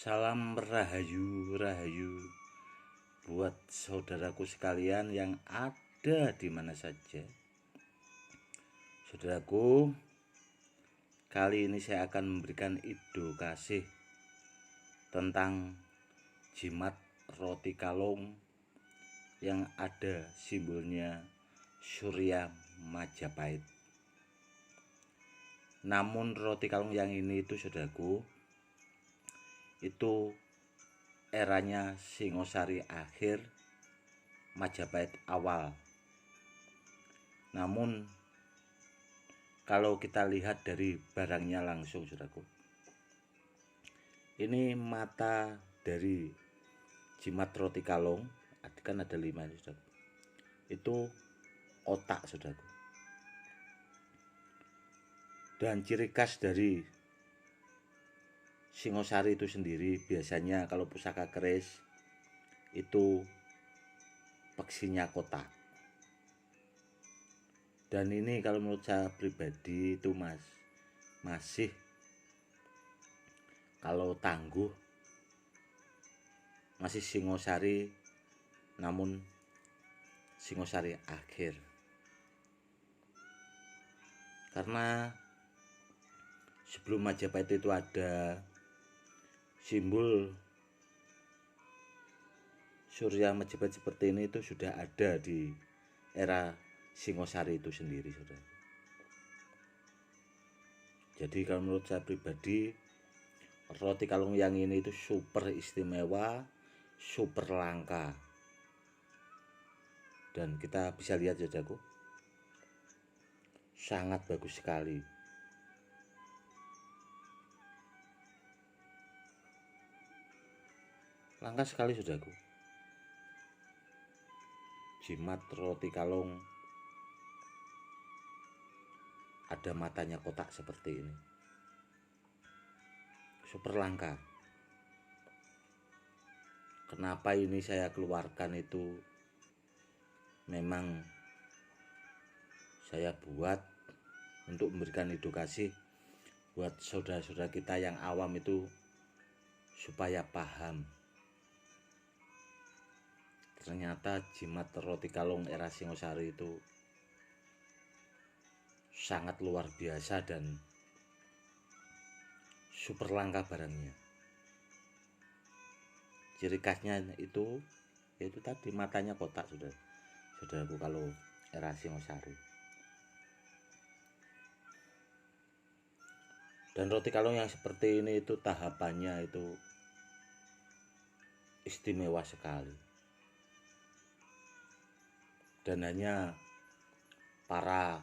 Salam rahayu, rahayu buat saudaraku sekalian yang ada di mana saja. Saudaraku, kali ini saya akan memberikan edukasi tentang jimat roti kalung yang ada simbolnya Surya Majapahit. Namun roti kalung yang ini itu saudaraku, itu eranya Singosari akhir, Majapahit awal. Namun kalau kita lihat dari barangnya langsung saudaraku, ini mata dari jimat roti kalung, kan ada 5 ini saudaraku. Itu otak saudaraku. Dan ciri khas dari Singosari itu sendiri, biasanya kalau pusaka keris itu peksinya kotak. Dan ini kalau menurut saya pribadi itu masih kalau tangguh, masih Singosari, namun Singosari akhir. Karena sebelum Majapahit itu ada simbol Surya Majapahit seperti ini, itu sudah ada di era Singosari itu sendiri saudara. Jadi kalau menurut saya pribadi, roti kalung yang ini itu super istimewa, super langka. Dan kita bisa lihat saudaraku, sangat bagus sekali. Langka sekali saudaraku. Jimat roti kalung ada matanya kotak seperti ini, super langka. Kenapa ini saya keluarkan itu, memang saya buat untuk memberikan edukasi buat saudara-saudara kita yang awam itu supaya paham. Ternyata jimat roti kalung era Singosari itu sangat luar biasa dan super langka barangnya. Ciri khasnya itu yaitu tadi matanya kotak saudaraku kalau era Singosari. Dan roti kalung yang seperti ini itu tahapannya itu istimewa sekali. Dan hanya para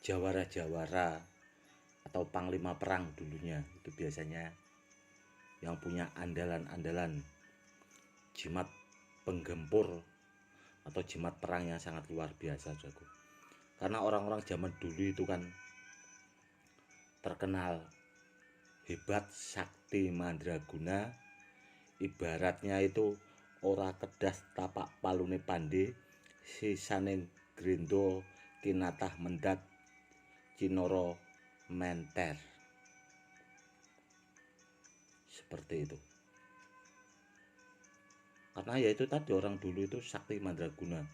jawara-jawara atau panglima perang dulunya itu biasanya yang punya andalan-andalan jimat penggempur atau jimat perang yang sangat luar biasa saudaraku. Karena orang-orang zaman dulu itu kan terkenal hebat, sakti mandraguna, ibaratnya itu ora kedas tapak palune pande, sisane grendo kinatah mendat cinoro menter. Seperti itu. Karena ya itu tadi, orang dulu itu sakti mandraguna.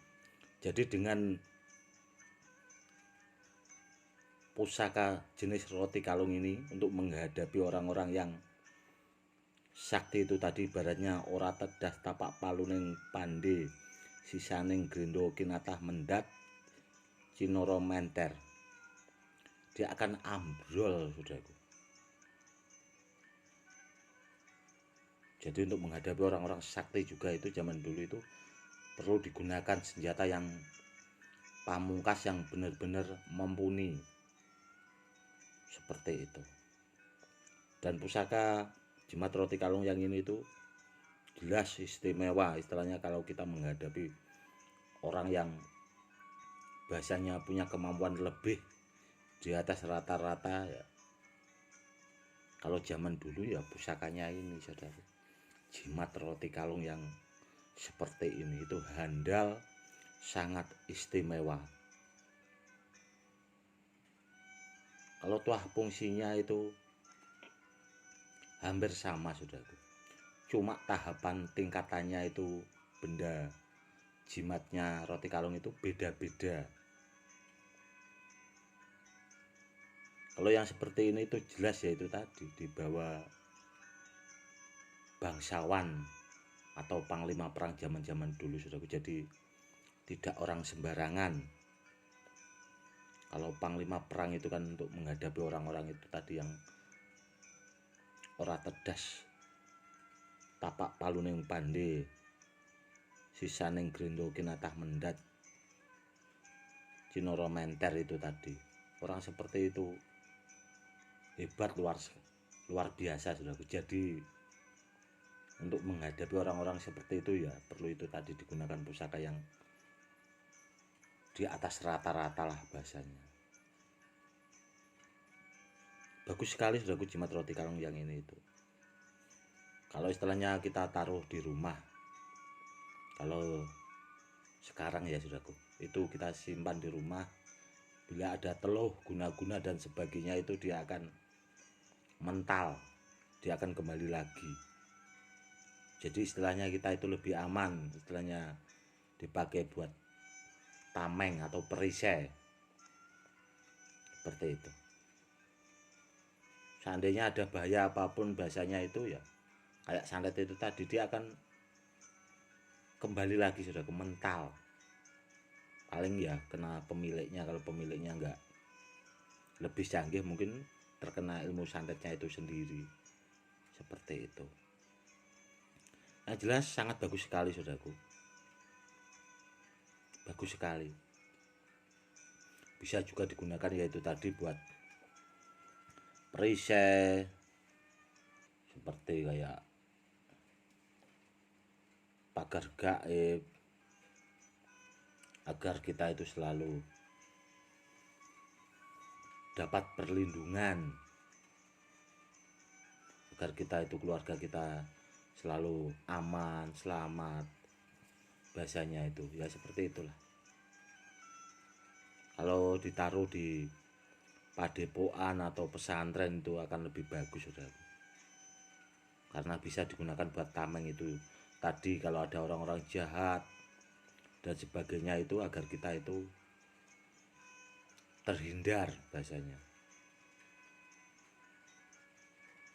Jadi dengan pusaka jenis roti kalung ini untuk menghadapi orang-orang yang sakti itu tadi, ibaratnya ora tedas tapak paluning pande, sisaning grendo kinatah mendat cinoro menter, dia akan ambrol saudaraku. Jadi untuk menghadapi orang-orang sakti juga itu zaman dulu itu perlu digunakan senjata yang pamungkas yang benar-benar mumpuni. Seperti itu. Dan pusaka jimat roti kalung yang ini itu jelas istimewa, istilahnya kalau kita menghadapi orang yang bahasanya punya kemampuan lebih di atas rata-rata ya. Kalau zaman dulu ya pusakanya ini saudara, jimat roti kalung yang seperti ini itu handal, sangat istimewa. Kalau tuah fungsinya itu hampir sama saudaraku. cuma tahapan tingkatannya itu benda jimatnya roti kalung itu beda-beda. Kalau yang seperti ini itu jelas ya itu tadi dibawa bangsawan atau panglima perang zaman-zaman dulu sudah. Jadi tidak orang sembarangan. Kalau panglima perang itu kan untuk menghadapi orang-orang itu tadi yang ora tedas, tapak paluning pande, sisaning grendo kinatah mendat, cinoro menter itu tadi. Orang seperti itu hebat, luar biasa saudaraku. Jadi untuk menghadapi orang-orang seperti itu ya perlu itu tadi digunakan pusaka yang di atas rata-rata lah bahasanya. Bagus sekali saudaraku jimat roti kalung yang ini itu. Kalau istilahnya kita taruh di rumah, kalau sekarang ya saudaraku, itu kita simpan di rumah. Bila ada teluh, guna-guna dan sebagainya itu dia akan mental, dia akan kembali lagi. Jadi istilahnya kita itu lebih aman, istilahnya dipakai buat tameng atau perisai seperti itu. Seandainya ada bahaya apapun bahasanya itu ya kayak santet itu tadi, dia akan kembali lagi sudah ke mental. Paling ya kena pemiliknya, kalau pemiliknya enggak lebih canggih mungkin terkena ilmu santetnya itu sendiri seperti itu. Nah jelas sangat bagus sekali saudaraku, bagus sekali. Bisa juga digunakan yaitu tadi buat perisai seperti kayak pagar gaib, agar kita itu selalu dapat perlindungan, agar kita itu keluarga kita selalu aman, selamat, bahasanya itu ya seperti itulah. Kalau ditaruh di padepokan atau pesantren itu akan lebih bagus saudara, karena bisa digunakan buat tameng itu tadi. Kalau ada orang-orang jahat dan sebagainya itu agar kita itu terhindar bahasanya.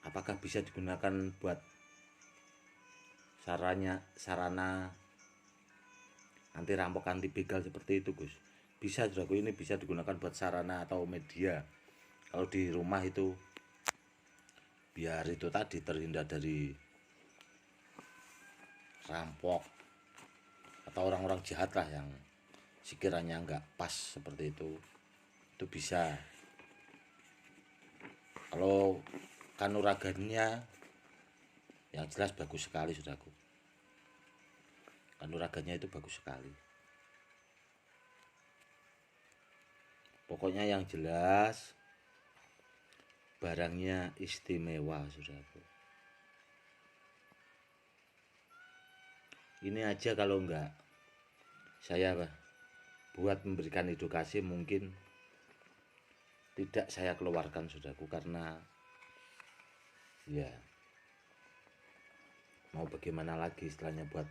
Apakah bisa digunakan buat sarana anti rampok, anti begal seperti itu Gus? Bisa saudaraku, ini bisa digunakan buat sarana atau media kalau di rumah itu, biar itu tadi terhindar dari rampok atau orang-orang jahat lah yang sekiranya nggak pas seperti itu bisa. Kalau kanuragannya yang jelas bagus sekali saudaraku, kanuragannya itu bagus sekali. Pokoknya yang jelas barangnya istimewa saudaraku. Ini aja kalau enggak saya buat memberikan edukasi mungkin tidak saya keluarkan saudaraku, karena ya mau bagaimana lagi istilahnya, buat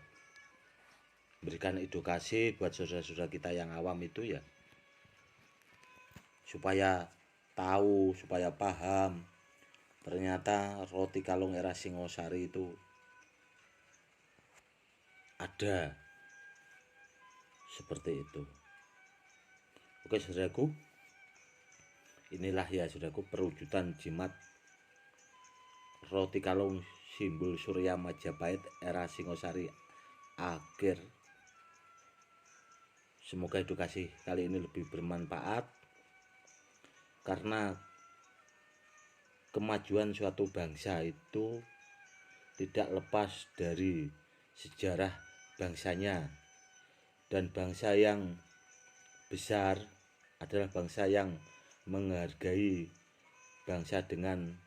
berikan edukasi buat saudara-saudara kita yang awam itu ya, supaya tahu, supaya paham ternyata roti kalung era Singosari itu ada seperti itu. Oke saudaraku, inilah ya saudaraku perwujudan jimat roti kalung simbol Surya Majapahit era Singosari akhir. Semoga edukasi kali ini lebih bermanfaat, karena kemajuan suatu bangsa itu tidak lepas dari sejarah bangsanya, dan bangsa yang besar adalah bangsa yang menghargai bangsa dengan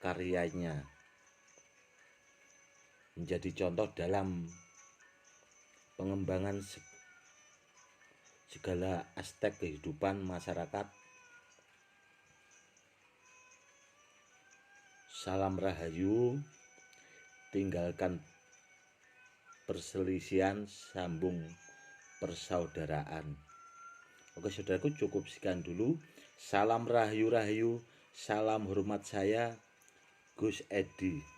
karyanya, menjadi contoh dalam pengembangan segala aspek kehidupan masyarakat. Salam Rahayu, tinggalkan perselisihan, sambung persaudaraan. Oke saudaraku, cukup sekian dulu. Salam rahayu-rahayu, salam hormat saya Gus Edi.